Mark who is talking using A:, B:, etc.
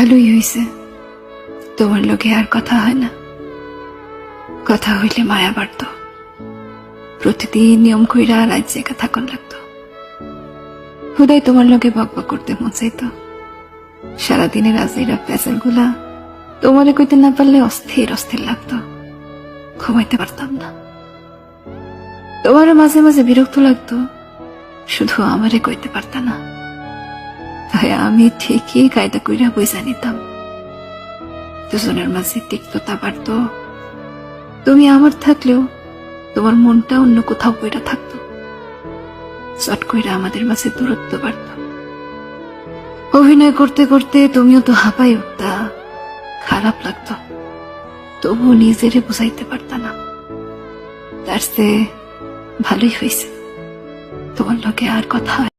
A: ভালোই হয়েছে, তোমার লোকে আর কথা হয় না। কথা হইলে মায়া বাড়ত, প্রতিদিন নিয়ম কইরা রাত জেগা থাকন লাগতো। হুদাই তোমার লোকে বকবক করতে মন চাইতো। সারাদিনের আজেরা পেঁচাল গুলা তোমারে কইতে না পারলে অস্থির অস্থির লাগতো, ঘুমাইতে পারতাম না। তোমারও মাঝে মাঝে বিরক্ত লাগতো, শুধু আমারে কইতে পারতা না। তাই আমি ঠিকই কায়দা কইরা বুঝা নিতাম। দুজনের মাঝে তিক্ততা বাড়ত। তুমি আমার থাকলেও তোমার মনটা অন্য কোথাও কইরা থাকতো। চট কইরা আমাদের মাঝে দূরত্ব বাড়ত। অভিনয় করতে করতে তুমিও তো হাঁপাই উঠতা, খারাপ লাগতো, তবুও নিজেরে বুঝাইতে পারতা না। তার চেয়ে ভালোই হয়েছে, তোমার লোকে আর কথা হয়